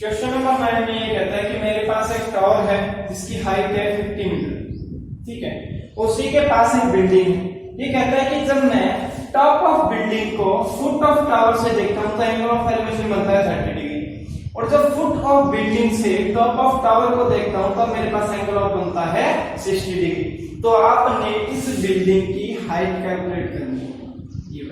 Question number 9 में ये कहता है कि मेरे पास एक टावर है जिसकी हाइट है 50 मीटर, ठीक है, उसी के पास एक बिल्डिंग है। ये कहता है कि जब मैं टॉप ऑफ बिल्डिंग को फुट ऑफ टावर से देखता हूं तो एंगल ऑफ एलिवेशन बनता है 30 डिग्री, और जब फुट ऑफ बिल्डिंग से टॉप ऑफ टावर को देखता हूं तो मेरे पास एंगल ऑफ बनता है 60 डिग्री। तो आपने इस बिल्डिंग की हाइट कैलकुलेट करनी है। ये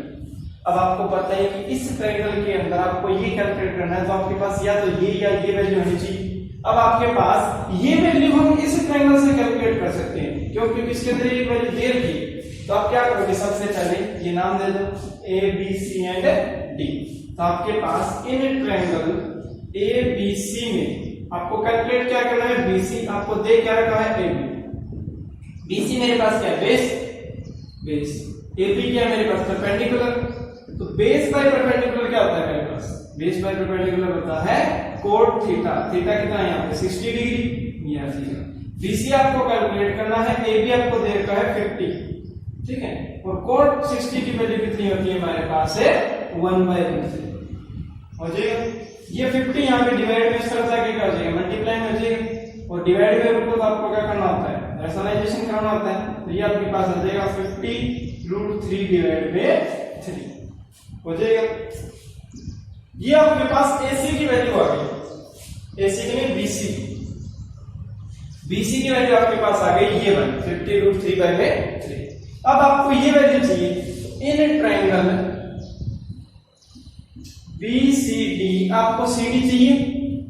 अब आपको पता है कि इस ट्रायंगल के अंदर आपको ये कैलकुलेट करना है, तो आपके पास या तो ये या ये वैल्यू होनी चाहिए। अब आपके पास ये वैल्यू हम इस ट्रायंगल से कैलकुलेट कर सकते हैं, क्योंकि इसके अंदर एक वैल्यू दे रखी है। तो आप क्या करोगे, सबसे पहले ये नाम दे दो A B C and D. तो आपके पास इन ट्रायंगल ए बी सी में आपको कैलकुलेट क्या करना है, बीसी आपको दे क्या रखा है ए बी। बीसी मेरे पास क्या है, बेस। ए बी क्या है मेरे पास, परपेंडिकुलर। तो बेस बाय परपेंडिकुलर क्या होता है मेरे पास, बेस बाय परपेंडिकुलर होता है कोट थीटा। थीटा कितना है यहाँ पे 60 डिग्री। यह बीसी आपको कैलकुलेट करना है, ए बी आपको दे रखा है 50, ठीक है, और कोट 60 की वैल्यू कितनी होती है हमारे पास है 1/3 हो जाएगा। ये 50 यहाँ पे डिवाइड में इस तरह से क्या हो जाएगा, मल्टीप्लाई में हो जाएगा, और डिवाइड में रूट को आपको क्या करना होता है, रैशनलाइजेशन करना होता है। तो ये आपके पास आ जाएगा 50√3 डिवाइड में 3 हो जाएगा। ये आपके पास एसी की वैल्यू आ गई, एसी की नहीं बीसी की वैल्यू आपके पास आ गई ये 50√3/3। अब आपको ये वैल्यू चाहिए इन ट्रायंगल बीसीडी। आपको सीडी चाहिए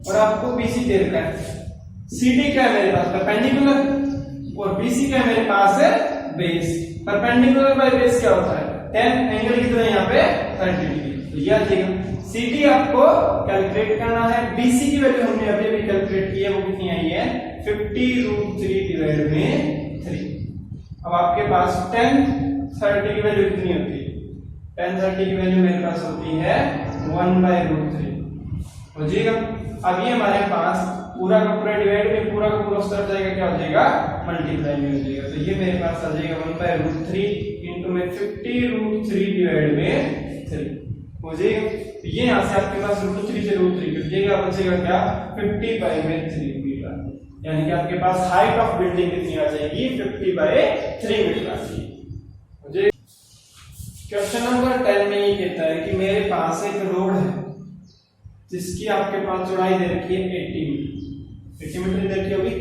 और आपको बीसी दे रखा है। सीडी क्या है मेरे पास, परपेंडिकुलर, और बीसी क्या है मेरे पास है बेस। परपेंडिकुलर बाय बेस क्या होता है 10, एंगल कितना है यहाँ पे 30 डिग्री। तो ये आ जाएगा। सीडी आपको कैलकुलेट करना है, बीसी की वैल्यू हमने अभी भी कैलकुलेट की है, वो कितनी आई है 50√3 डिवाइड में 3। अब आपके पास 10 30 की वैल्यू कितनी होती है, 10 30 की वैल्यू मेरे पास होती है 1/√3 हो जाएगा। अब ये हमारे पास पूरा का पूरा डिवाइड में पूरा का पूरा उस तरफ जाएगा, क्या हो जाएगा मल्टीप्लाई में हो जाएगा। तो ये मेरे पास आ जाएगा 1/√3 इंटू में 50√3 डिवाइड में 3 हो जाएगा। तो ये यहाँ से आपके पास √3 से √3 कट जाएगा, बचेगा क्या 50/3 मीटर, यानी कि आपके पास हाइट ऑफ बिल्डिंग कितनी आ जाएगी 50/3 मीटर आ जाएगी। क्वेश्चन नंबर 10 में ये कहता है कि मेरे पास एक रोड है जिसकी आपके पास चौड़ाई दे रखी है 80 मीटर दे रखी होगी।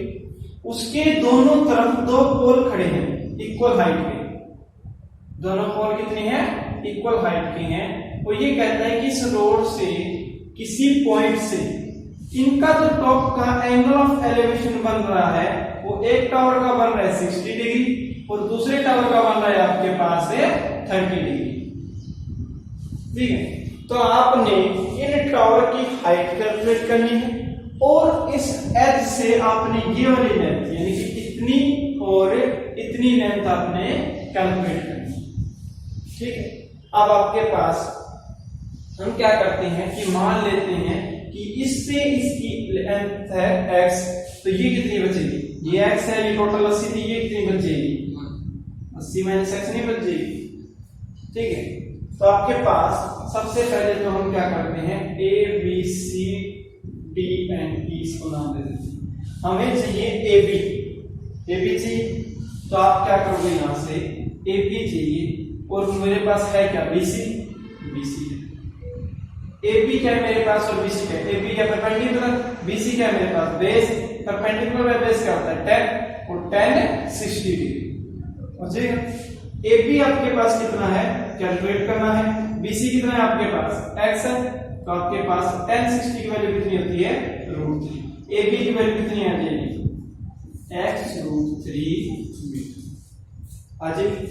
उसके दोनों तरफ दो पोल खड़े हैं इक्वल हाइट के, दोनों पोल कितनी है इक्वल हाइट की हैं। वो ये कहता है कि इस रोड से किसी पॉइंट से इनका जो टॉप का एंगल ऑफ एलिवेशन बन रहा है वो एक टावर का बन रहा है 60 डिग्री और दूसरे टावर का बन रहा है आपके पास है 30 डिग्री, ठीक है। तो आपने इन टावर की हाइट कैलकुलेट करनी है और इस एज से आपने ये वाली लेंथ यानी कि इतनी और इतनी लेंथ आपने कैलकुलेट करनी है, ठीक है। अब आपके पास हम क्या करते हैं कि मान लेते हैं कि इससे इसकी लेंथ है x, तो ये कितनी बचेगी, ये x है, ये टोटल 80 थी, ये कितनी बचेगी 80 माइनस x नहीं बचेगी, ठीक है। तो आपके पास सबसे पहले तो हम क्या करते हैं a b c d and e इसको नाम दे देते हैं। हमें चाहिए ab चाहिए, तो आप क्या करोगे यहां से ab चाहिए और मेरे पास है क्या bc है। AB क्या है मेरे पास और BC क्या है, AB क्या परपेंडिकुलर, BC क्या है मेरे पास बेस। परपेंडिकुलर बाय बेस क्या होता है 10 और 10 60 डिग्री हो जाएगा। AB आपके पास कितना है कैलकुलेट करना है, BC कितना है आपके पास x है, तो आपके पास 10 60 की वैल्यू कितनी होती है √3। AB की वैल्यू कितनी आ जाएगी x√3 मीटर आ जाएगी।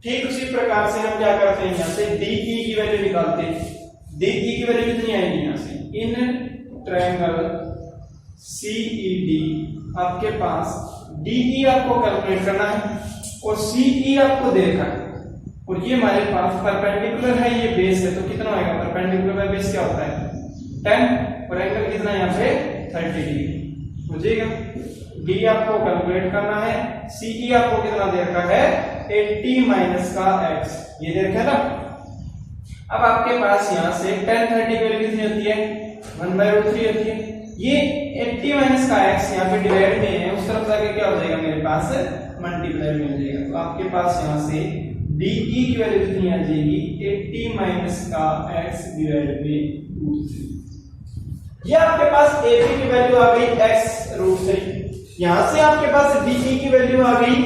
ठीक उसी प्रकार से हम क्या करते हैं यहाँ से DE की वैल्यू निकालते हैं। DE की वैल्यू कितनी आएगी यहाँ से, इन ट्रायंगल CED आपके पास DE आपको कैलकुलेट करना है और CE आपको देखा है, और ये हमारे पास परपेंडिकुलर है, ये बेस है, तो कितना आएगा परपेंडिकुलर बाय बेस क्या होता है 10 और एंगल कितना यहाँ पे 30 डिग्री हो जाएगा। D आपको कैलकुलेट करना है, CE आपको कितना दे रखा है 80 माइनस का x, ये दे रखा है ना। अब आपके पास यहां से 10 30 की वैल्यू कितनी होती है 1/√3 होती है। ये 80 माइनस का x यहाँ पे डिवाइड में है, उस तरफ जाके क्या हो जाएगा मेरे पास मल्टीप्लाई में हो जाएगा। तो आपके पास यहाँ से डी की वैल्यू कितनी आ जाएगी 80 माइनस का x डिवाइड में √3। ये आपके पास ए बी की वैल्यू आ गई x√3। यहां से आपके पास डी की वैल्यू आ गई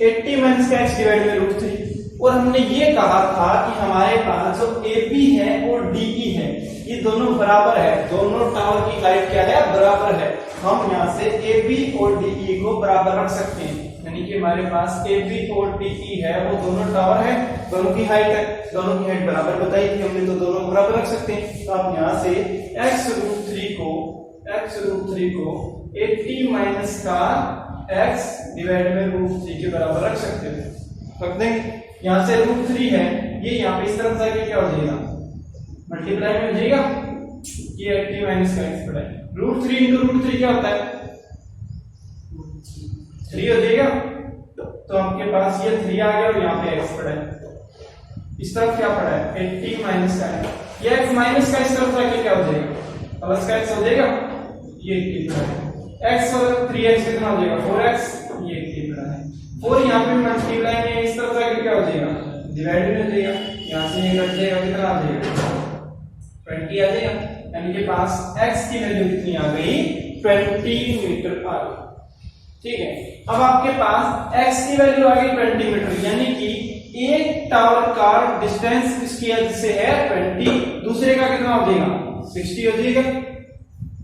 80 माइनस का x डिवाइड में √3। और हमने ये कहा था कि हमारे पास जो AP है और DE है ये दोनों बराबर है, दोनों टावर की हाइट क्या है बराबर है। हम यहाँ से AB और DE को बराबर रख सकते हैं, यानी कि हमारे पास AB और DE है वो दोनों टावर है, दोनों की हाइट है, दोनों की हाइट बराबर बताई थी हमने, तो दोनों बराबर रख सकते हैं। तो आप यहाँ से x√3 को 80 माइनस का x डिवाइड में √3 के बराबर रख सकते हो। रख देंगे। यहाँ से √3 है, ये यहाँ पे इस तरफ जाके क्या हो जाएगा मल्टीप्लाई में हो जाएगा, ये 80 माइनस का x पड़ा है। √3 into √3 क्या होता है 3 हो जाएगा। तो आपके पास ये 3 आ गया और यहाँ पे x पड़ा है, इस तरफ क्या पड़ा है 80 माइनस का x। ये x माइनस का इस तरफ जाके क्या हो जाएगा प्लस का x हो जाएगा, ये कितना है x और 3x कितना हो जाएगा 4x, ये कितना है 4 यहाँ पे मल्टीप्लाई में इस तरफ जाके क्या हो जाएगा डिवाइड में हो जाएगा, यहाँ से ये कट जाएगा कितना आ जाएगा 20 आ जाएगा। यानी कि पास x की वैल्यू कितनी आ गई 20 मीटर आ गई। ठीक है, अब आपके पास x की वैल्यू आ गई 20 मीटर, यानी कि एक टावर का डिस्टेंस इसकी एज से है 20, दूसरे का कितना हो जाएगा 60 हो जाएगा।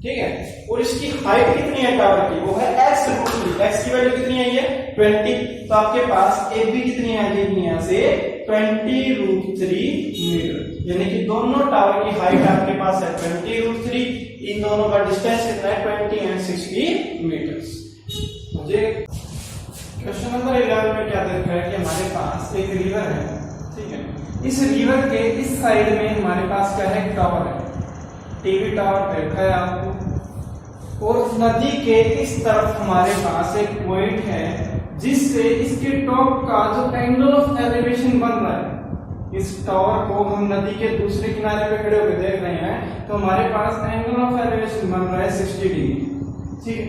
ठीक है, और इसकी हाइट कितनी है टावर की वो है x√3, x की वैल्यू कितनी आई है 20। तो आपके पास AB कितनी आ जाएगी यहाँ से 20√3 मीटर, यानी कि दोनों टावर की हाइट आपके पास है 20√3, इन दोनों का डिस्टेंस कितना है 20 एंड 60 मीटर्स। मुझे क्वेश्चन नंबर 11 में क्या देखा है कि हमारे पास एक रिवर है। ठीक है, इस रिवर के इस साइड में हमारे पास क्या है टावर है, टीवी टावर देखा है आपको, और नदी के इस तरफ हमारे पास एक पॉइंट है जिससे इसके टॉप का जो एंगल ऑफ एलिवेशन बन रहा है, इस टावर को हम नदी के दूसरे किनारे पे खड़े होकर देख रहे हैं तो हमारे पास एंगल ऑफ एलिवेशन बन रहा है 60 डिग्री। ठीक है,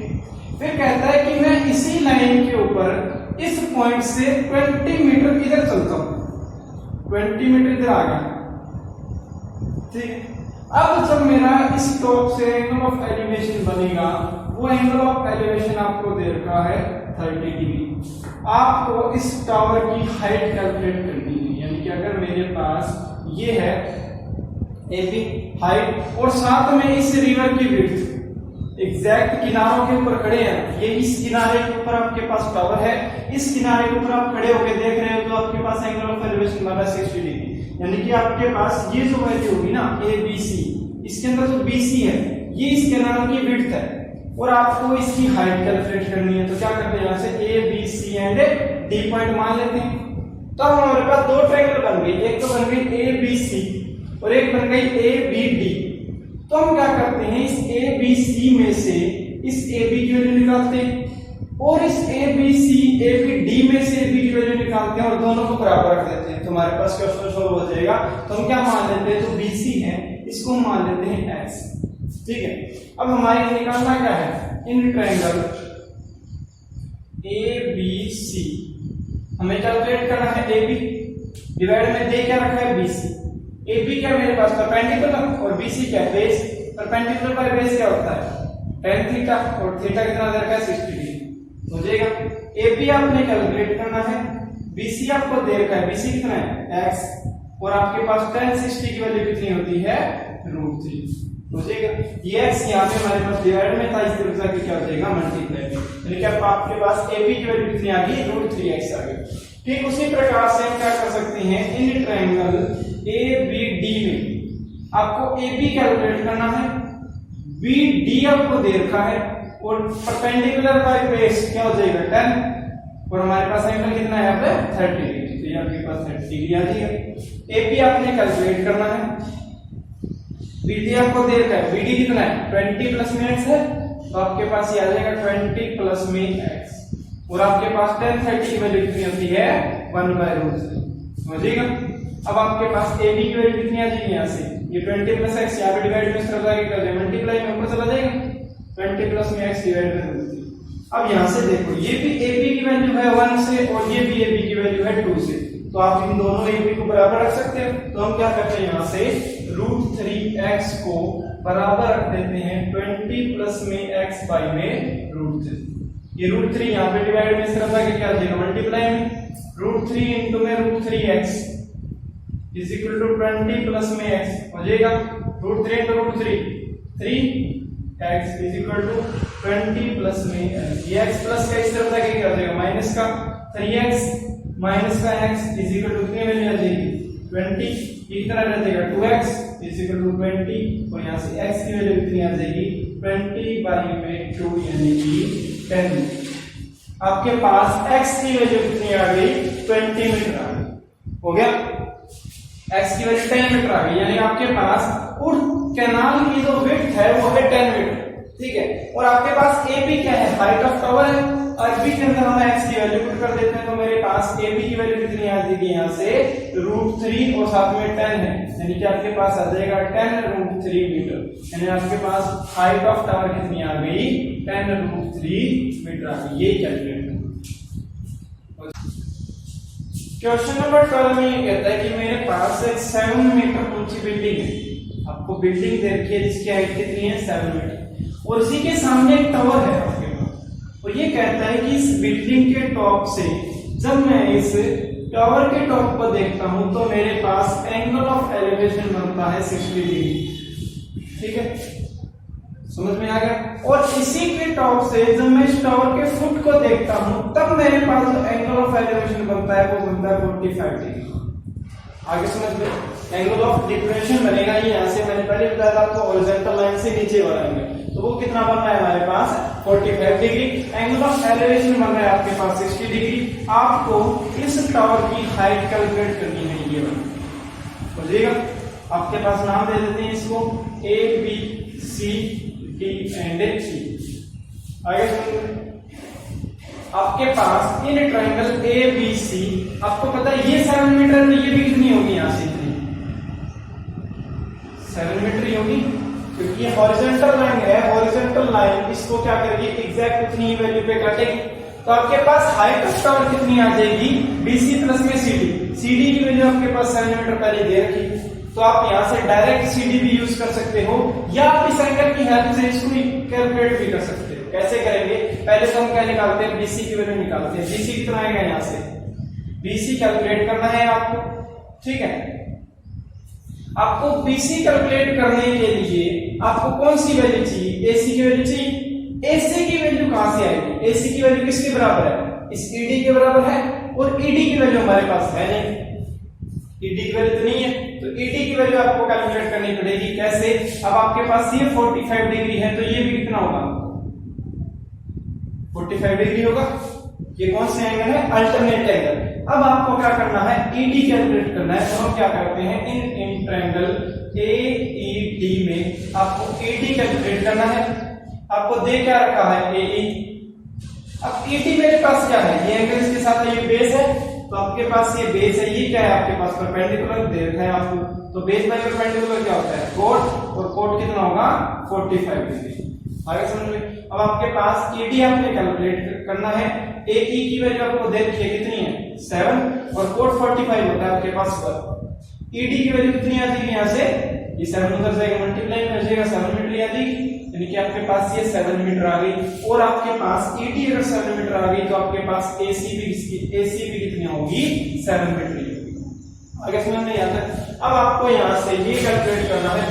फिर कहता है कि मैं इसी लाइन के ऊपर इस पॉइंट से 20 मीटर इधर चलता हूं, 20 मीटर इधर आ गया। ठीक है, अब जब मेरा इस टॉप से एंगल ऑफ एलिवेशन बनेगा, वो एंगल ऑफ एलिवेशन आपको दे रखा है 30 डिग्री। आपको इस टावर की हाइट कैलकुलेट करनी है, यानी कि अगर मेरे पास ये है AB हाइट और साथ में इस रिवर की विड्थ, एग्जैक्ट किनारों के ऊपर खड़े हैं, ये इस किनारे के ऊपर आपके पास टावर है, इस किनारे के ऊपर आप खड़े होकर देख रहे हो तो आपके पास एंगल ऑफ एलिवेशन बना 60 डिग्री, यानी कि आपके पास ये जो वैल्यू होगी ना ABC, इसके अंदर जो BC है ये इस किनारों की विड्थ है और आपको इसकी हाइट कैलकुलेट करनी है। तो क्या करते हैं यहाँ से ABC एंड D पॉइंट मान लेते हैं। तो हमारे पास दो ट्रायंगल बन गई, एक तो बन गई ABC और एक बन गई ABD। तो हम क्या करते हैं इस ABC में से इस AB की वैल्यू निकालते हैं और इस ABD में से AB की वैल्यू निकालते हैं और दोनों को बराबर रख देते हैं, तो हमारे पास क्वेश्चन सॉल्व हो जाएगा। तो हम क्या मान लेते हैं, जो BC है इसको मान लेते हैं x। ठीक है, अब हमारे निकालना क्या है, इन ट्रायंगल ABC हमें कैलकुलेट करना है AB डिवाइड में दे क्या रखा है BC। AB क्या मेरे पास परपेंडिकुलर और BC क्या बेस। परपेंडिकुलर बाय बेस क्या होता है tan थीटा और थीटा कितना दे रखा है 60 डिग्री हो जाएगा। AB आपने कैलकुलेट करना है, BC आपको दे रखा है, BC कितना है x और आपके पास tan 60 की वैल्यू कितनी होती है √3 हो जाएगा। ये x यहाँ पे हमारे पास डिवाइड में था, इस तरफ जाके क्या हो जाएगा मल्टीप्लाई में, यानी कि आपके पास AB की वैल्यू कितनी आ गई √3x आ गई। ठीक उसी प्रकार से हम क्या कर सकते हैं, इन ट्रायंगल ABD में आपको AB कैलकुलेट करना है, BD आपको दे रखा है और परपेंडिकुलर बाय बेस क्या हो जाएगा 10 और हमारे पास एंगल कितना है यहाँ पे 30 डिग्री, तो ये आपके पास 30 डिग्री आ जाएगा। AB आपने कैलकुलेट करना है, BD आपको दे रखा है, BD कितना है 20 प्लस में x है, तो आपके पास ये आ जाएगा 20 प्लस में x और आपके पास tan 30 की वैल्यू कितनी होती है 1/√3 हो जाएगा। अब आपके पास AB की वैल्यू कितनी आ जाएगी यहाँ से, ये 20 प्लस एक्स यहाँ पे डिवाइड में इस तरफ आगे कर दें, मल्टीप्लाई में ऊपर चला जाएगा, 20 प्लस में एक्स डिवाइड में रूट 3। अब यहाँ से देखो ये भी ab की वैल्यू है 1 से और ये भी ab की वैल्यू है 2 से, तो आप इन दोनों ab को बराबर रख सकते हो। तो हम क्या करते हैं यहाँ से रूट 3x को बराबर रख देते हैं 20 प्लस में x बाई में रूट 3। ये रूट 3 यहाँ पे डिवाइड में इस तरफ आके क्या हो जाएगा, मल्टीप्लाई में रूट 3 इंटू में root 3x is equal to 20 plus में x हो जाएगा, root 3 into root 3 3x is equal to 20 plus में x। ये x प्लस का इस तरफ आके क्या हो जाएगा, माइनस का 3x माइनस का x इज इक्वल टू कितनी वैल्यू आ जाएगी 20, एक तरह रह जाएगा 2x इज इक्वल टू 20 और यहाँ से x की वैल्यू कितनी आ जाएगी 20 बाई में 2 यानी कि 10। आपके पास x की वैल्यू कितनी आ गई 20 मीटर आ गई, हो गया x की वैल्यू 10 मीटर आ गई, यानी आपके पास उस कैनाल की जो विड्थ है वो है 10 मीटर, ठीक है। और आपके पास AB क्या है, हाइट ऑफ टावर है, और B के अंदर हम x की वैल्यू पुट कर देते हैं, तो मेरे पास AB की वैल्यू कितनी आ जाएगी यहाँ से रूट 3 और साथ में 10 है, यानी कि आपके पास आ जाएगा 10 रूट 3 मीटर, यानी आपके पास हाइट ऑफ टावर कितनी आ गई 10 रूट 3 मीटर आ गई। ये कैलकुलेट क्वेश्चन नंबर 12 में ये कहता है कि मेरे पास एक 7 मीटर ऊंची बिल्डिंग है, आपको बिल्डिंग दे रखी है जिसकी हाइट कितनी है 7 मीटर, और इसी के सामने एक टावर है आपके पास। तो ये कहता है कि इस बिल्डिंग के टॉप से जब मैं इस टावर के टॉप पर देखता हूं तो मेरे पास एंगल ऑफ एलिवेशन बनता है 60 डिग्री, ठीक है, समझ में आ गया। और इसी के टॉप से जब मैं इस टावर के फुट को देखता हूं तब मेरे पास जो एंगल ऑफ एलिवेशन बनता है वो बनता है 45 डिग्री। आगे समझ में, एंगल ऑफ डिप्रेशन बनेगा ये, यहाँ से मैंने पहले बताया था आपको हॉरिजॉन्टल लाइन से नीचे वाला एंगल, तो वो कितना बन रहा है हमारे पास 45 डिग्री। एंगल ऑफ एलिवेशन बन रहा है आपके पास 60 डिग्री। आपको इस टावर की हाइट कैलकुलेट करनी है, ये बुझिएगा। आपके पास नाम दे देते हैं इसको A B C D and E। आगे सुनिए, आपके पास इन ट्रायंगल ABC आपको पता है ये 7 मीटर, तो ये भी कितनी होगी यहाँ से 7 मीटर ही होगी, क्योंकि ये हॉरिजॉन्टल लाइन है, हॉरिजॉन्टल लाइन इसको क्या करेगी एग्जैक्ट उतनी ही वैल्यू पे काटेगी। तो आपके पास हाइट ऑफ टावर कितनी आ जाएगी BC प्लस में CD, CD की वैल्यू आपके पास 7 मीटर पहले दे रखी, तो आप यहाँ से डायरेक्ट CD भी यूज कर सकते हो, या आप इस एंगल की हेल्प से इसको कैलकुलेट भी कर सकते हो। कैसे करेंगे, पहले तो हम क्या निकालते हैं BC की वैल्यू निकालते हैं। BC कितना आएगा यहाँ से, BC कैलकुलेट करना है आपको, ठीक है। आपको BC कैलकुलेट करने के लिए आपको कौन सी वैल्यू चाहिए, AC की वैल्यू चाहिए। AC की वैल्यू कहां से आएगी, AC की वैल्यू किसके बराबर है, इस ED के बराबर है, और ED की वैल्यू हमारे पास है नहीं, ED की वैल्यू तो नहीं है, तो ED की वैल्यू आपको कैलकुलेट करनी पड़ेगी। कैसे, अब आपके पास ये 45 डिग्री है, तो ये भी कितना होगा 45 डिग्री होगा। ये कौन से एंगल है, अल्टरनेट एंगल। अब आपको क्या करना है, ED कैलकुलेट करना है, तो हम क्या करते हैं इन ट्रायंगल AED में आपको AD कैलकुलेट करना है। आपको दे क्या रखा है AE, अब ED मेरे पास क्या है, ये एंगल इसके साथ ये बेस है, तो आपके पास ये बेस है, ये क्या है आपके पास परपेंडिकुलर दे रखा है आपको, तो बेस बाय परपेंडिकुलर क्या होता है कोट, और कोट कितना होगा 45 डिग्री। आगे समझ में। अब आपके पास ED आपने कैलकुलेट करना है, AE की वैल्यू आपको दे रखी है कितनी है 7, और कोट 45 होता है आपके पास पर। ED की वैल्यू कितनी आ जाएगी यहाँ से, ये 7 उधर जाएगा मल्टीप्लाई में हो जाएगा 7 मीटर आ जाएगी, यानी कि आपके पास ये 7 मीटर आ गई। और आपके पास ED अगर 7 मीटर आ गई तो आपके पास AC भी कितनी होगी 7 मीटर ही होगी। आगे समझ में आता है। अब आपको यहाँ से ये कैलकुलेट करना है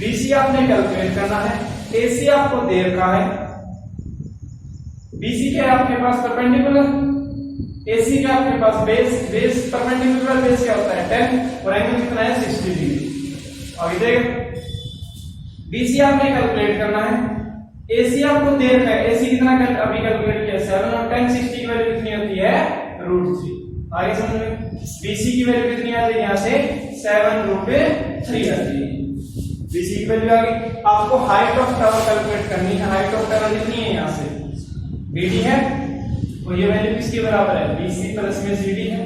BC आपने कैलकुलेट करना है, AC आपको दे रखा है, BC क्या है आपके पास परपेंडिकुलर, AC का आपके पास बेस परपेंडिकुलर बेस क्या होता है 10, और एंगल कितना है 60 डिग्री। अभी देख BC आपने कैलकुलेट करना है, AC आपको दे रखा है, AC कितना अभी कैलकुलेट किया 7, और 10 60 की वैल्यू कितनी होती है √3। आगे समझ में, BC की वैल्यू कितनी आ जाएगी यहाँ से 7√3 आ जाएगी, BC की वैल्यू आ गई। आपको हाइट ऑफ टावर कैलकुलेट करनी है, हाइट ऑफ टावर कितनी है यहाँ से BD है, और ये वैल्यू किसके बराबर है BC प्लस में CD है।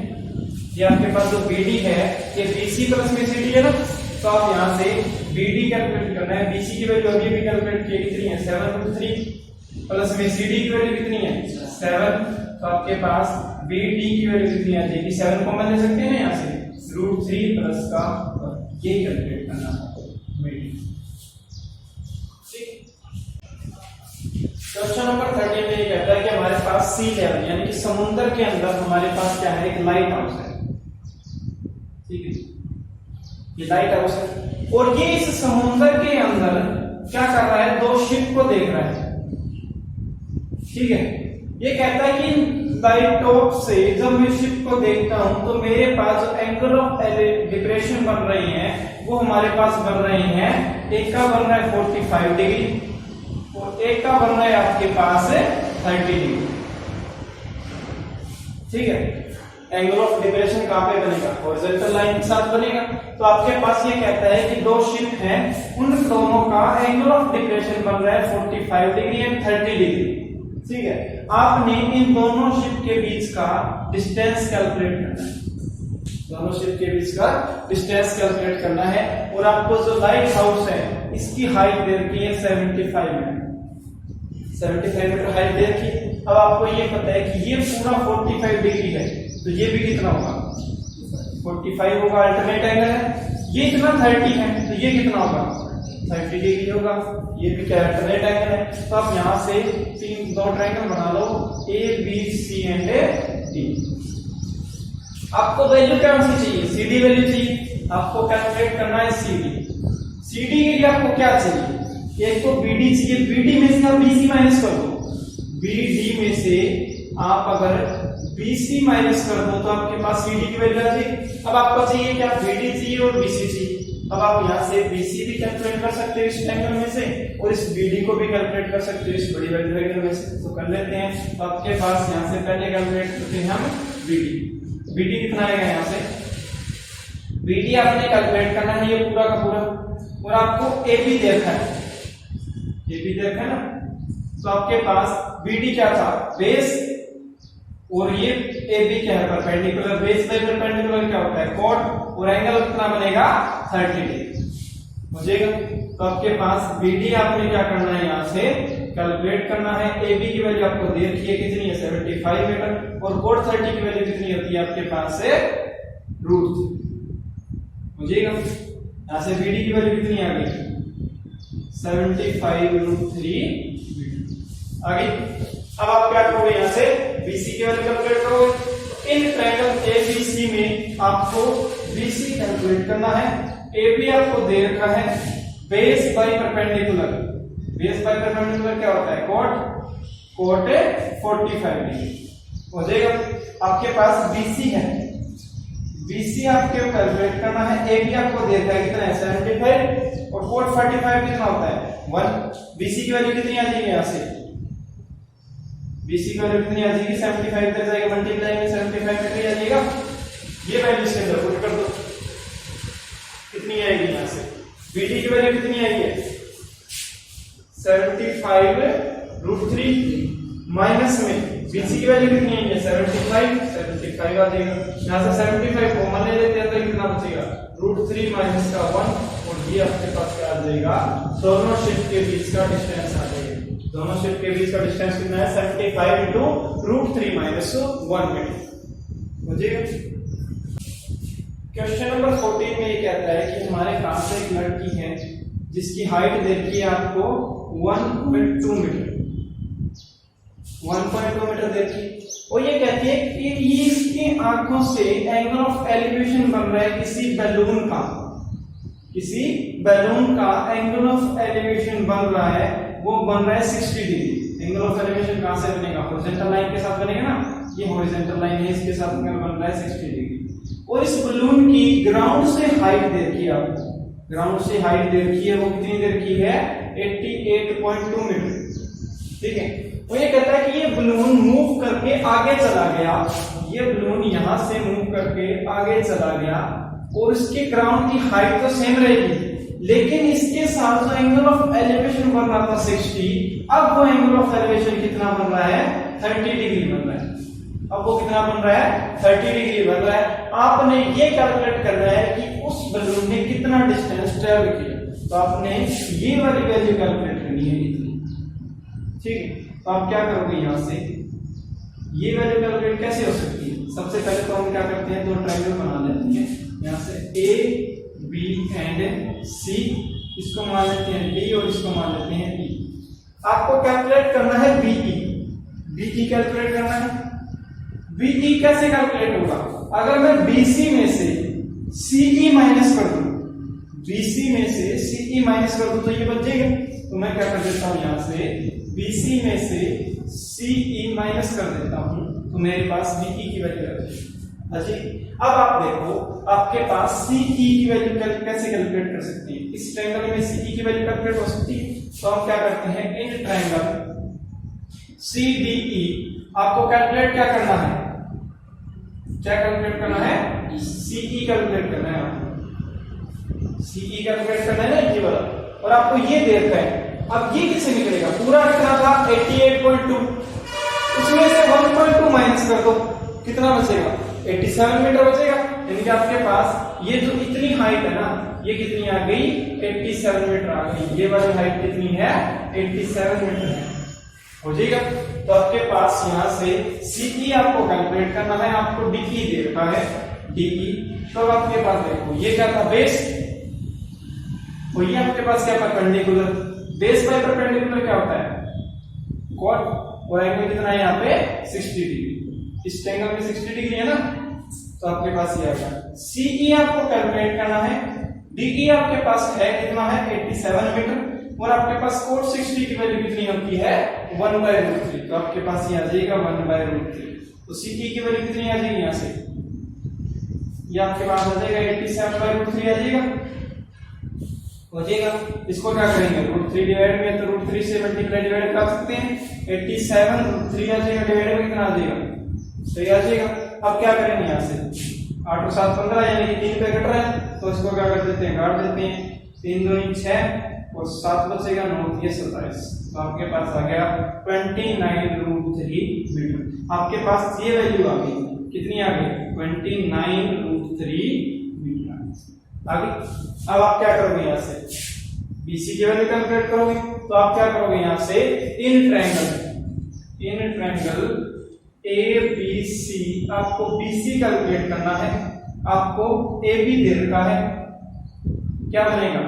ये आपके पास जो BD है ये BC प्लस में CD है ना, तो आप यहाँ से BD कैलकुलेट करना है। BC की वैल्यू अभी भी कैलकुलेट की कितनी है 7√3 प्लस में CD की वैल्यू कितनी है 7, तो आपके पास BD की वैल्यू कितनी आ जाएगी 7 कॉमन ले सकते हैं यहाँ से √3 प्लस का ये कैलकुलेट करना है। क्वेश्चन नंबर 13 में ये कहता है कि हमारे पास सी लेवल यानी कि समुद्र के अंदर हमारे पास क्या है, एक लाइट हाउस है। ठीक है, ये लाइट हाउस है और ये इस समुद्र के अंदर क्या कर रहा है, दो शिप को देख रहा है। ठीक है, ये कहता है कि लाइट टॉप से जब मैं शिप को देखता हूं तो मेरे पास जो एंगल ऑफ डिप्रेशन बन रही हैं वो हमारे पास बन रही हैं, एक का बन रहा है 45 डिग्री और एक का बन रहा है आपके पास 30 डिग्री। ठीक है, एंगल ऑफ डिप्रेशन कहां पे बनेगा, हॉरिजॉन्टल लाइन के साथ बनेगा। तो आपके पास ये कहता है कि दो शिप हैं, उन दोनों का एंगल ऑफ डिप्रेशन बन रहा है 45 डिग्री एंड 30 डिग्री। ठीक है, आपने इन दोनों शिप के बीच का डिस्टेंस कैलकुलेट करना है, दोनों शिप के बीच का डिस्टेंस कैलकुलेट करना है। और आपको जो लाइट हाउस है इसकी हाइट दे रखी है 75 मीटर, 75 मीटर हाइट दे रखी है। अब आपको ये पता है कि ये पूरा 45 डिग्री है, तो ये भी कितना होगा 45 होगा, अल्टरनेट एंगल है। ये इतना 30 है तो ये कितना होगा 30 डिग्री होगा, ये भी क्या अल्टरनेट एंगल है। तो आप यहाँ से दो ट्रायंगल बना लो ABC एंड D। आपको वैल्यू कौन सी चाहिए, CD वैल्यू चाहिए, आपको कैलकुलेट करना है CD के लिए आपको क्या चाहिए, एक तो BD चाहिए, BD में से आप BC माइनस कर दो, BD में से आप अगर BC माइनस कर दो तो आपके पास CD की वैल्यू आ जाएगी। अब आपको चाहिए क्या, BD चाहिए और BC चाहिए। अब आप यहाँ से BC भी कैलकुलेट कर सकते हो इस एंगल में से और इस BD को भी कैलकुलेट कर सकते हो इस बड़ी वैल्यू एंगल में से, तो कर लेते हैं। तो आपके पास यहाँ से पहले कैलकुलेट करते हैं हम BD कितना आएगा, यहाँ से BD आपने कैलकुलेट करना है ये पूरा का पूरा, और आपको AB देखा है ना, तो आपके पास BD क्या था बेस और ये AB क्या है परपेंडिकुलर, बेस बाय परपेंडिकुलर क्या होता है कॉट, और एंगल कितना बनेगा 30 डिग्री हो जाएगा। तो आपके पास BD आपने क्या करना है, यहाँ से कैलकुलेट करना है। AB की वैल्यू आपको दे रखी है कितनी है 75 मीटर और cot 30 की वैल्यू कितनी होती है आपके पास से √3 हो जाएगा। यहाँ से BD की वैल्यू कितनी आ गई 75 √3 आ गई। अब आप क्या करोगे, यहाँ से BC की वैल्यू कैलकुलेट करोगे। इन ट्रायंगल ABC में आपको BC कैलकुलेट करना है। AB आपको दे रखा है base by perpendicular, base by perpendicular क्या होता है cot 45 डिग्री हो जाएगा। आपके पास BC है, BC आपको कैलकुलेट करना है। AB आपको दे रखा है कितना है 75 और cot 45 कितना होता है 1। BC की वैल्यू कितनी आ जाएगी, यहाँ से BC की वैल्यू कितनी आ जाएगी 75 इधर जाएगा मल्टीप्लाई में 75 मीटर आ जाएगा। ये वैल्यू इसके अंदर पुट कर दो, कितनी आएगी, यहाँ से BD की वैल्यू कितनी आई है 75 √3 माइनस में BC की वैल्यू कितनी आई है 75 आ जाएगा। यहाँ से 75 कॉमन ले लेते हैं, अंदर कितना बचेगा √3 माइनस का 1 और ये आपके पास क्या आ जाएगा, दोनों शिप के बीच का डिस्टेंस आ जाएगा। दोनों शिप के बीच का डिस्टेंस कितना है 75 इंटू √3 माइनस 1 मीटर हो जाएगा। क्वेश्चन नंबर 14 में ये कहता है कि हमारे पास एक लड़की है जिसकी हाइट देखी है आपको 1.2 मीटर, 1.2 मीटर देखी, और ये कहती है कि ये इसकी आंखों से एंगल ऑफ एलिवेशन बन रहा है किसी बैलून का एंगल ऑफ एलिवेशन बन रहा है, वो बन रहा है 60 डिग्री। एंगल ऑफ एलिवेशन कहां से बनेगा, हॉरिजॉन्टल लाइन के साथ बनेगा ना, ये हॉरिजॉन्टल लाइन है, इसके साथ एंगल बन रहा है 60 डिग्री। और इस बलून की ग्राउंड से हाइट दे रखी है आपको, ग्राउंड से हाइट दे रखी है, वो कितनी दे रखी है 88.2 मीटर। ठीक है, तो ये कहता है कि ये बलून मूव करके आगे चला गया, ये बलून यहां से मूव करके आगे चला गया और इसके ग्राउंड की हाइट तो सेम रहेगी, लेकिन इसके साथ जो एंगल ऑफ एलिवेशन बन रहा था 60, अब वो एंगल ऑफ एलिवेशन कितना बन रहा है 30 डिग्री बन रहा है। अब वो कितना बन रहा है 30 डिग्री बन रहा है। आपने ये कैलकुलेट करना है कि उस बलून ने कितना डिस्टेंस ट्रेवल किया, तो आपने ये वाली वैल्यू कैलकुलेट करनी है इतनी, ठीक है। तो आप क्या करोगे, यहां से ये वैल्यू कैलकुलेट कैसे हो सकती है। सबसे पहले तो हम क्या करते हैं, दो ट्रायंगल बना लेते हैं। यहां से ए बी एंड सी, इसको मान लेते हैं डी और इसको मान लेते हैं ई। आपको कैलकुलेट करना है बीई, बीई कैलकुलेट करना है। बीई कैसे कैलकुलेट होगा, अगर मैं बीसी में से सीई माइनस कर दूं, बीसी में से सीई माइनस कर दूं तो ये बच जाएगा। तो मैं क्या कर देता हूं, यहां से बीसी में से सीई माइनस कर देता हूं, तो मेरे पास बीई की वैल्यू आ जाएगी। अब आप देखो आपके पास सीई की वैल्यू कैसे कैलकुलेट कर सकती है। इस ट्रायंगल में सीई की वैल्यू कैलकुलेट हो सकती है। तो हम क्या करते हैं, इन ट्रायंगल सीडीई आपको कैलकुलेट क्या करना है, क्या कैलकुलेट करना है, सीई कैलकुलेट करना है आपको, सीई कैलकुलेट करना है ना ये वाला। और आपको ये दे रखा है, अब ये किससे निकलेगा, पूरा कितना था 88.2, उसमें से 1.2 माइनस कर दो, कितना बचेगा 87 मीटर बचेगा। यानी कि आपके पास ये जो इतनी हाइट है ना, ये कितनी आ गई 87 मीटर आ गई। ये वाली हाइट कितनी है 87 मीटर है, हो जाएगा। तो आपके पास यहां से सीई आपको कैलकुलेट करना है, आपको डीई दे रखा है डीई। तो आपके पास देखो ये क्या था, बेस, और ये आपके पास क्या परपेंडिकुलर, बेस बाय परपेंडिकुलर क्या होता है कॉट, और एंगल कितना है यहाँ पे 60 डिग्री। इस एंगल में 60 डिग्री है ना, तो आपके पास ये आएगा। सीई आपको कैलकुलेट करना है, डीई आपके पास है कितना है 87 मीटर, और आपके पास कोट 60 की वैल्यू कितनी होती है 1/√3। तो आपके पास ये आ जाएगा 1/√3। तो सीई की वैल्यू कितनी आ जाएगी, यहां से ये आपके पास आ जाएगा 87/√3 आ जाएगा, हो जाएगा। इसको क्या करेंगे, √3 डिवाइड में, तो √3 से मल्टीप्लाई डिवाइड कर सकते हैं, 87 √3 आ जाएगा, डिवाइड में कितना आ जाएगा, सही आ जाएगा। अब क्या करेंगे, यहां से 8 और 7 15, यानी कि 3 पे कट रहा है, तो इसको क्या कर देते हैं, काट देते हैं। 3 दूनी 6 और 7 बचेगा 9 ये 27। तो आपके पास आ गया 29√3 मीटर। आपके पास ये वैल्यू आ गई, कितनी आ गई 29√3 मीटर आ गई। अब आप क्या करोगे, यहां से बीसी की वैल्यू कैलकुलेट करोगे। तो आप क्या करोगे, यहां से इन ट्रायंगल ए बी सी, आपको बीसी कैलकुलेट करना है, आपको ए बी दे रखा है, क्या बनेगा,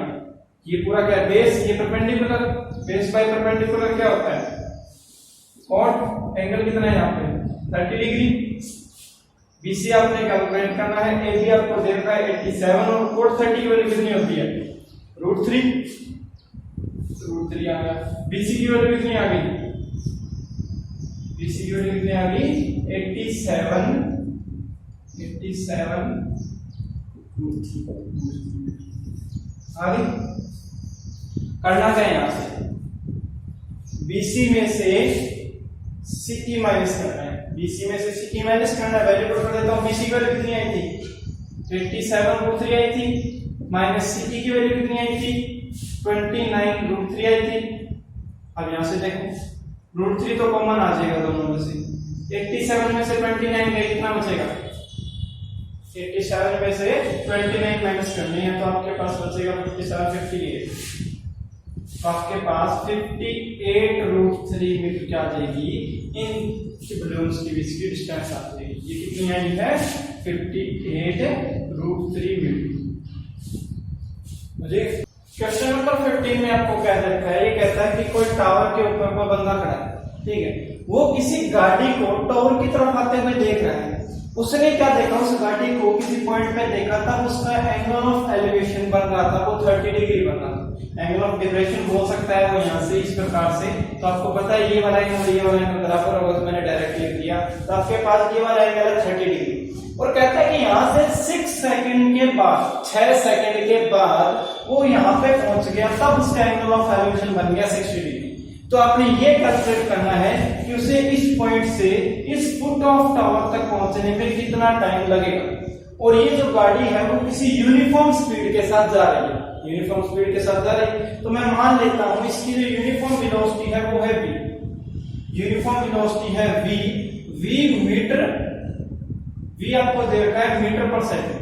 ये पूरा क्या बेस, ये परपेंडिकुलर, बेस बाय परपेंडिकुलर क्या होता है कॉट, एंगल कितना है यहाँ पे 30 डिग्री। बीसी आपने कैलकुलेट करना है, ए बी आपको दे रखा है 87, और कोट 30 की वैल्यू कितनी होती है √3 आ गया। बीसी की वैल्यू कितनी आ गई, बीसी की वैल्यू कितनी आ गई 87 आ गई। करना क्या है, यहां से बीसी में से सीई माइनस करना है, बीसी में से सीई माइनस करना है। वैल्यू पुट कर देता हूं, बीसी की वैल्यू कितनी आई थी 87√3 आई थी, माइनस सीई की वैल्यू कितनी आई थी 29√3 आई थी। अब यहां से देखो √3 तो कॉमन आ जाएगा दोनों में से, 87 में से 29 गए, कितना बचेगा 87 में से 29 माइनस करनी है, तो आपके पास बचेगा 57 तो आपके पास 58√3 मीटर क्या आ जाएगी, इन बलून्स के बीच की डिस्टेंस आ जाएगी। ये कितनी आई है 58√3 मीटर। मुझे क्वेश्चन नंबर 15 में आपको क्या रखा है, ये कहता है कि कोई टावर के ऊपर कोई बंदा खड़ा है, ठीक है, वो किसी गाड़ी को टावर की तरफ आते हुए देख रहा है। उसने क्या देखा, उस गाड़ी को किसी पॉइंट पे देखा, तब उसका एंगल ऑफ एलिवेशन बन रहा था, वो 30 डिग्री बन रहा था। एंगल ऑफ डिफरेंशियल हो सकता है वो यहाँ से इस प्रकार से, तो आपको पता है ये वाला एंगल ये वाला एंगल बराबर होगा, तो मैंने डायरेक्ट लिख दिया। तो आपके पास ये वाला एंगल है 30 डिग्री, और कहता है कि यहाँ से 6 सेकंड के बाद, 6 सेकंड के बाद वो यहाँ पे पहुंच गया, तब उसका एंगल ऑफ एलिवेशन बन गया 60 डिग्री। तो आपने ये कैलकुलेट करना है कि उसे इस पॉइंट से इस फुट ऑफ टावर तक पहुंचने में कितना टाइम लगेगा। और ये जो गाड़ी है वो किसी यूनिफॉर्म स्पीड के साथ जा रही है, यूनिफॉर्म स्पीड के साथ जा रही है। तो मैं मान लेता हूं इसकी जो यूनिफॉर्म वेलोसिटी है वो है v, यूनिफॉर्म वेलोसिटी है v, वी आपको दे रखा है मीटर पर सेकंड,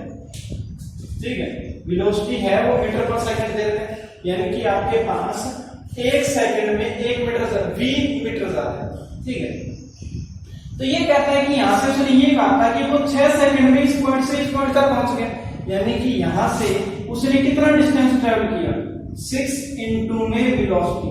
ठीक है, वेलोसिटी है वो मीटर पर सेकंड दे रखा है, यानी कि आपके पास 1 सेकंड में 1 मीटर v मीटर ज्यादा है, ठीक है। तो ये कहता है कि यहां से उसने ये कहा था कि वो 6 सेकंड में इस पॉइंट से इस पॉइंट तक पहुंच गया, यानी कि यहां से उसने कितना डिस्टेंस ट्रेवल किया, 6 इंटू में वेलोसिटी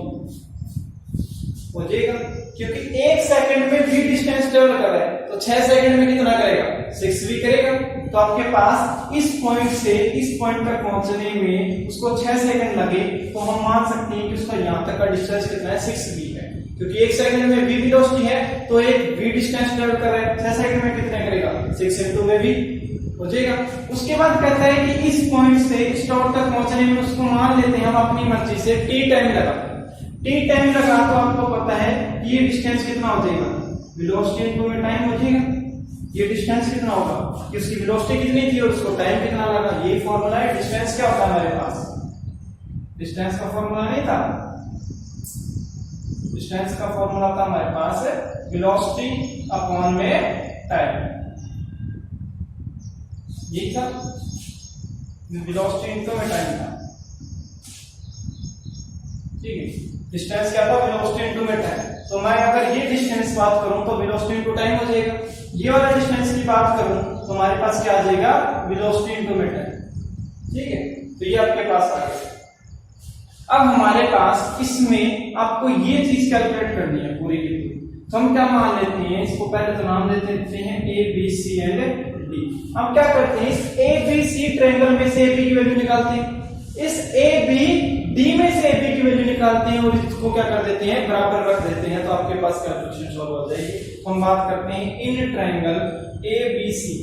हो जाएगा, क्योंकि 1 सेकंड में v डिस्टेंस ट्रेवल कर रहा है तो 6 सेकंड में कितना करेगा, 6v करेगा। तो आपके पास इस पॉइंट से इस पॉइंट तक पहुंचने में उसको 6 सेकंड लगे, तो हम मान सकते हैं कि उसका यहां तक का डिस्टेंस कितना है, 6v है, क्योंकि 1 सेकंड में v वेलोसिटी है तो एक v डिस्टेंस ट्रेवल कर रहा है, 6 सेकंड में कितना करेगा, 6 इंटू में v हो जाएगा। उसके बाद कहता है कि इस पॉइंट से इस डॉट तक पहुंचने में उसको मान लेते हैं हम अपनी मर्जी से t टाइम लगा, t टाइम लगा तो आपको पता है कि ये डिस्टेंस कितना हो जाएगा, वेलोसिटी इनटू में टाइम हो जाएगा। ये डिस्टेंस कितना होगा कि उसकी वेलोसिटी कितनी थी और उसको टाइम कितना लगा, ये फॉर्मूला है। डिस्टेंस क्या होता है हमारे पास, डिस्टेंस का फॉर्मूला नहीं था, डिस्टेंस का फॉर्मूला था हमारे पास वेलोसिटी अपॉन में टाइम, ये था वेलोसिटी इनटू में टाइम था, ठीक है। डिस्टेंस क्या था, वेलोसिटी इनटू में टाइम। तो मैं अगर ये डिस्टेंस बात करूं तो वेलोसिटी इनटू टाइम हो जाएगा, ये वाला डिस्टेंस की बात करूं तो हमारे पास क्या आ जाएगा, वेलोसिटी इनटू में टाइम, ठीक है। तो ये आपके पास आ गया। अब हमारे पास इसमें आपको ये चीज कैलकुलेट करनी है पूरी की पूरी, तो हम क्या मान लेते हैं, इसको पहले तो नाम देते हैं A B C and D. हम क्या करते हैं, इस ए बी सी ट्रायंगल में से ए बी की वैल्यू निकालते हैं, इस ए बी डी में से ए बी की वैल्यू निकालते हैं और इसको क्या कर देते हैं, बराबर रख देते हैं, तो आपके पास कैलकुलेशन सॉल्व हो जाएगी। हम बात करते हैं in triangle A B C.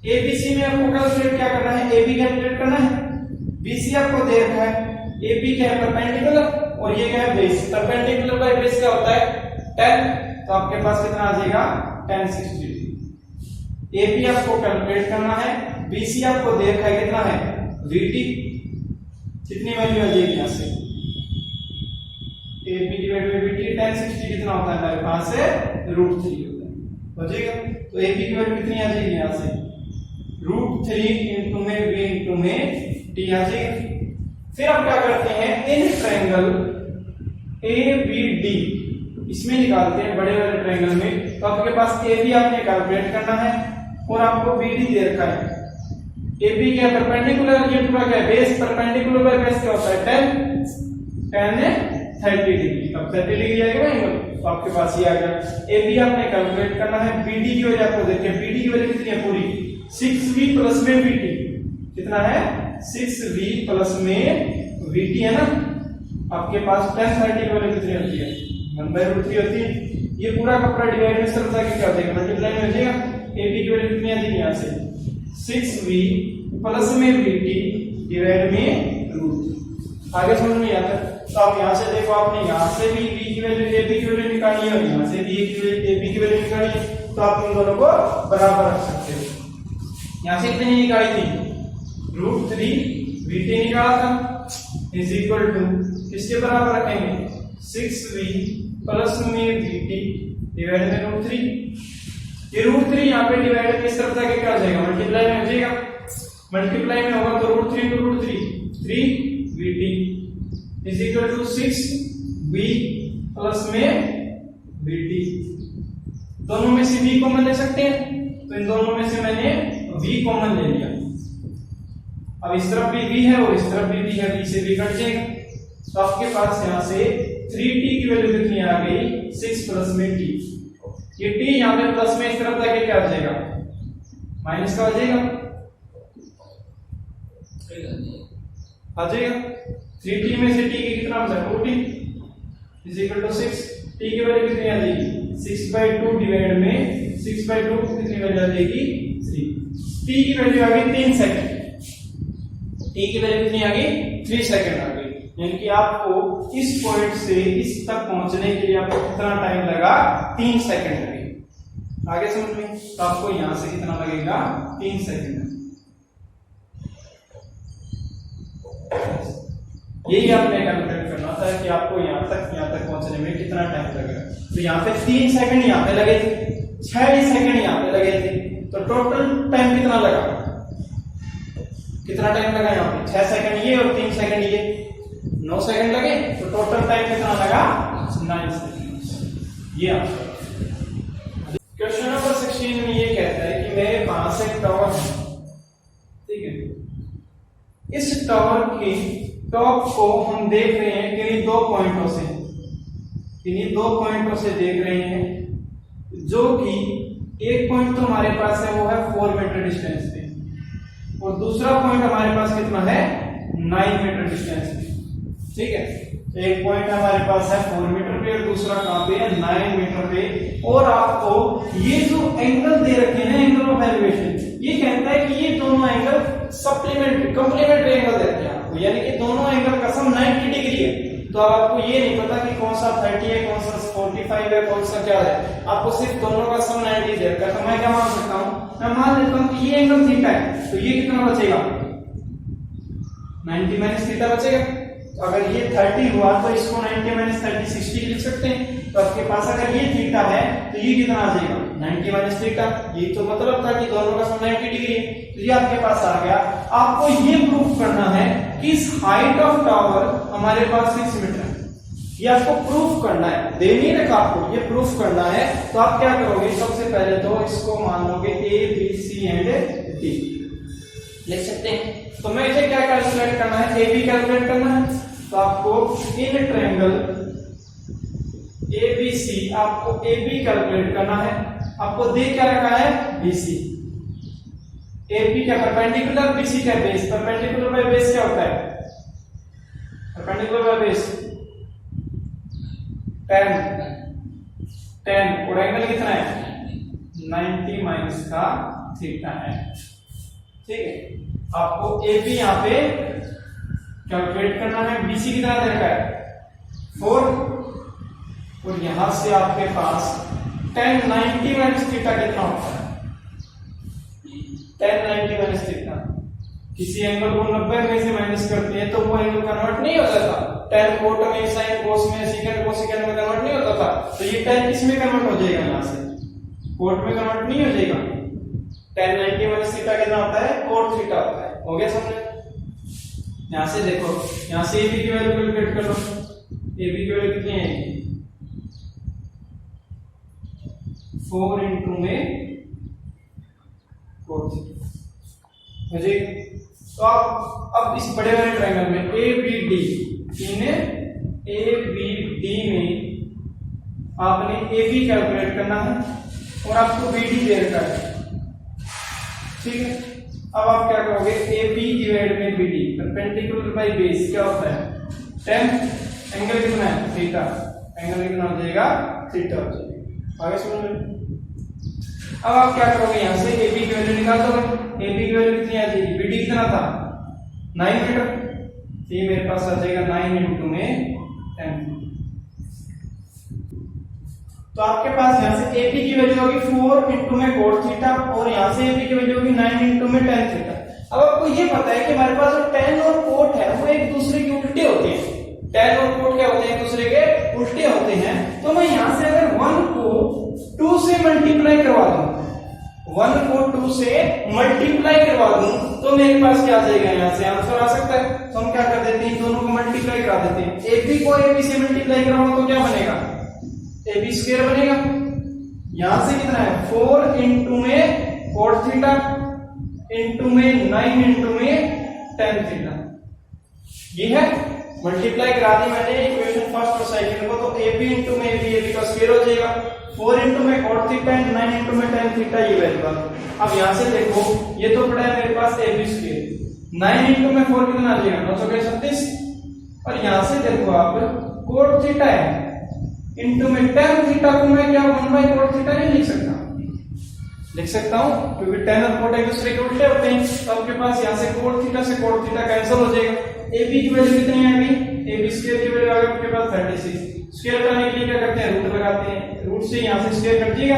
A B C में आपको कैलकुलेट क्या करना है, ए बी कैलकुलेट करना है, बी सी आपको दे रखा है, ए बी क्या है, परपेंडिकुलर, और ये क्या है, बेस। परपेंडिकुलर बाय बेस क्या होता है, 10, तो आपके पास कितना आ जाएगा, tan 60। ए बी आपको कैलकुलेट करना है, बी सी आपको दे रखा है कितना है, VT, कितनी वैल्यू आ जाएगी यहां से, AB divide by VT, tan 60 कितना होता है हमारे पास है, √3 होता है, हो जाएगा। तो AB की वैल्यू कितनी आ जाएगी यहां से, √3 इंटू में V इंटू में T आ जाएगा। फिर हम क्या करते हैं, इन ट्रायंगल ABD इसमें निकालते हैं, बड़े वाले ट्रायंगल में। तो आपके पास AB आपने कैलकुलेट करना है और आपको BD दे रखा है। AB क्या है, परपेंडिकुलर, ये पूरा क्या है, बेस। परपेंडिकुलर बाय बेस क्या होता है, 10 30 डिग्री। अब 30 डिग्री आएगा ना, तो आपके पास ये आ गया। AB आपने कैलकुलेट करना है, BD की वैल्यू आपको देखिए, BD की वैल्यू कितनी है पूरी, 6V प्लस में VT कितना है, 6V प्लस में VT है ना। आपके पास tan 30 की वैल्यू कितनी होती है, 1/√3 होती है। ये पूरा का पूरा डिवाइड में सब जाके क्या हो जाएगा, मल्टीप्लाई में हो जाएगा। AB की वैल्यू कितनी आ जाएगी यहां से, 6V प्लस में VT डिवाइड में √3। आगे समझ में आता है। तो आप यहां से देखो, आपने यहां से भी V की वैल्यू AB की वैल्यू निकाली है और यहां से भी AB की वैल्यू निकाली है, तो आप इन दोनों को बराबर रख सकते हो। यहां से कितनी निकाली थी, √3 VT निकाला था, इज इक्वल टू किसके बराबर रखेंगे, 6V प्लस में VT डिवाइड में √3। ये √3 यहाँ पे डिवाइड किस तरफ जाके क्या हो जाएगा, मल्टीप्लाई में हो जाएगा। मल्टीप्लाई में होगा तो √3 into √3 3VT is equal to 6V plus में VT। दोनों में से V कॉमन ले सकते हैं, तो इन दोनों में से मैंने V कॉमन ले लिया। अब इस तरफ भी V है और इस तरफ भी V है, V से V कट जाएगा। तो आपके पास यहां से 3T की वैल्यू कितनी आ गई, 6 प्लस में T। ये T यहाँ पे प्लस में इस तरफ जाके क्या आ जाएगा, माइनस का आ जाएगा, आ जाएगा। 3T में से T की कितना बचा, 2T is equal to 6। T की वैल्यू कितनी आ जाएगी, 6/2 डिवाइड में 6/2 कितनी वैल्यू आ जाएगी, 3। T की वैल्यू आ गई 3 सेकंड। T की वैल्यू कितनी आ गई, 3 सेकंड आ गई। यानी कि आपको इस पॉइंट से इस तक पहुंचने के लिए आपको कितना टाइम लगा, 3 सेकंड लगे। आगे समझ में, तो आपको यहां से कितना लगेगा, 3 सेकंड। यही आपने कैलकुलेट करना था। बताता है कि आपको यहाँ तक पहुंचने में कितना टाइम लगेगा। तो यहाँ पे 3 सेकंड यहाँ पे लगे थे, 6 सेकंड यहाँ पे लगे थे, तो टोटल टाइम कितना लगा, कितना टाइम लगा यहाँ पे 6 सेकंड ये और 3 सेकंड ये, 9 सेकंड लगे। तो टोटल टाइम कितना लगा 9 सेकंड। ये आंसर। क्वेश्चन नंबर 16 में ये कहता है कि मेरे पास एक टावर है, ठीक है। इस टावर की टॉप को हम देख रहे हैं किन्हीं 2 पॉइंटों से, किन्हीं 2 पॉइंटों से देख रहे हैं, जो कि एक पॉइंट तो हमारे पास है वो है 4 मीटर डिस्टेंस पे, और दूसरा पॉइंट हमारे पास कितना है 9 मीटर डिस्टेंस पे, ठीक है। एक पॉइंट हमारे पास है 4 मीटर पे और दूसरा कहां पे है 9 मीटर पे। और आपको ये जो एंगल दे रखे हैं एंगल ऑफ एलिवेशन, ये कहता है कि ये दोनों एंगल सप्लीमेंट्री कंप्लीमेंट्री एंगल देते हैं आपको, यानी कि दोनों एंगल का सम 90 डिग्री है। तो अब आपको ये नहीं पता कि कौन सा 30 है, कौन सा 45 है, कौन सा क्या है, आपको सिर्फ दोनों का सम 90 दे रखा है। तो मैं क्या मान सकता हूं, मैं मान लेता हूं कि ये एंगल थीटा है, तो ये कितना बचेगा 90 माइनस थीटा बचेगा। अगर ये 30 हुआ तो इसको 90 माइनस 30 60 लिख सकते हैं। तो आपके पास अगर ये थीटा है तो ये कितना आ जाएगा 90 माइनस थीटा। ये तो मतलब था कि दोनों का सम 90 डिग्री है, तो ये आपके पास आ गया। आपको ये प्रूफ करना है कि इस हाइट ऑफ टावर हमारे पास 6 मीटर है, ये आपको प्रूफ करना है, दे नहीं रखा आपको, ये प्रूफ करना है। तो आप क्या करोगे, सबसे पहले तो इसको मान लोगे A B C and D लिख सकते हैं। तो मैं इसे क्या कैलकुलेट करना है, ए बी कैलकुलेट करना है। तो आपको इन ट्रायंगल ABC आपको AB कैलकुलेट करना है। आपको दे क्या रखा है BC, AB क्या परपेंडिकुलर, BC क्या बेस। परपेंडिकुलर बाय बेस क्या होता है, परपेंडिकुलर बाय बेस 10 और एंगल कितना है 90 माइनस का थीटा है, ठीक है। आपको AB यहाँ पे कैलकुलेट करना है, BC कितना दे रखा है 4, और यहां से आपके पास 10 90 माइनस थीटा कितना होता है 10 90 माइनस थीटा। किसी एंगल को 90 में से माइनस करते हैं तो वो एंगल कन्वर्ट नहीं होता था, 10 कोट में, साइन कोस में, सेकंड कोसेकंड में कन्वर्ट नहीं होता था। तो ये 10 किस में कन्वर्ट हो जाएगा, यहां से कोट में कन्वर्ट नहीं हो जाएगा। 10 90 माइनस थीटा कितना होता है कोट थीटा होता है। हो गया समझे। यहां से देखो, यहां से AB की वैल्यू कैलकुलेट कर लो। AB की वैल्यू कितनी है 4 इंटू में कोट मुझे। तो आप अब इस बड़े वाले ट्रायंगल में ABD, इन ABD में आपने AB कैलकुलेट करना है और आपको BD दे रखा है, ठीक है। अब आप क्या करोगे, AB डिवाइड में BD, परपेंडिकुलर बाय बेस क्या होता है 10, एंगल कितना है थीटा, एंगल कितना हो जाएगा थीटा हो जाएगा। आगे समझ में। अब आप क्या करोगे, यहां से AB की वैल्यू निकाल दोगे। AB की वैल्यू कितनी आ जाएगी, BD कितना था 9 मीटर, तो ये मेरे पास आ जाएगा 9 इंटू में 10। तो आपके पास यहां से AB की वैल्यू होगी 4 इंटू में कोट थीटा, और यहां से AB की वैल्यू होगी 9 इंटू में 10 थीटा। अब आपको ये पता है कि हमारे पास जो 10 और कोट है वो एक दूसरे के उल्टे होते हैं। 10 और कोट क्या होते हैं, एक दूसरे के उल्टे होते हैं। तो मैं यहां से अगर 1 को 2 से मल्टीप्लाई करवा दूं, 1 को 2 से मल्टीप्लाई करवा दूं, तो मेरे पास क्या आ जाएगा, यहां से आंसर आ सकता है। तो हम क्या कर देते हैं, दोनों को मल्टीप्लाई करा देते हैं। AB को AB से मल्टीप्लाई कराऊंगा तो क्या बनेगा, AB स्क्वायर बनेगा। यहां से कितना है 4 इंटू में कोट थीटा इंटू में 9 इंटू में 10 थीटा। ये है मल्टीप्लाई करा दी मैंने इक्वेशन फर्स्ट और सेकंड को। तो AB इंटू में AB का स्क्वायर हो जाएगा, 4 इंटू में कोट थीटा एंड 9 इंटू में 10 थीटा, ये वैल्यू आ। अब यहां से देखो, ये तो पड़ा है मेरे पास AB स्क्वायर, 9 इंटू में 4 कितना आ जाएगा 936, और यहां से देखो आप कोट थीटा है इंटू में 10 थीटा को मैं क्या 1 बाय कोट थीटा नहीं लिख सकता, लिख सकता हूं क्योंकि 10 और कोट एक दूसरे के उल्टे होते हैं। तो आपके पास यहां से कोट थीटा से कोट थीटा कैंसिल हो जाएगा। AB की वैल्यू कितनी आ गई, AB स्क्वायर की वैल्यू आ गई आपके पास 36। स्क्वायर करने के लिए क्या करते हैं, रूट लगाते हैं, रूट से यहां से स्क्वायर कट जाएगा।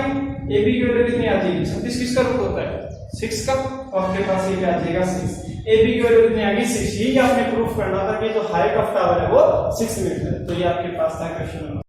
AB की वैल्यू कितनी आ जाएगी 36, किसका रूट होता है 6 का, तो आपके पास ये क्या आ जाएगा 6। ए बी की वैल्यू कितनी आ गई 6। ये आपने प्रूफ करना था कि जो हाइट ऑफ टावर है वो 6 मीटर है। तो ये आपके पास था क्वेश्चन नंबर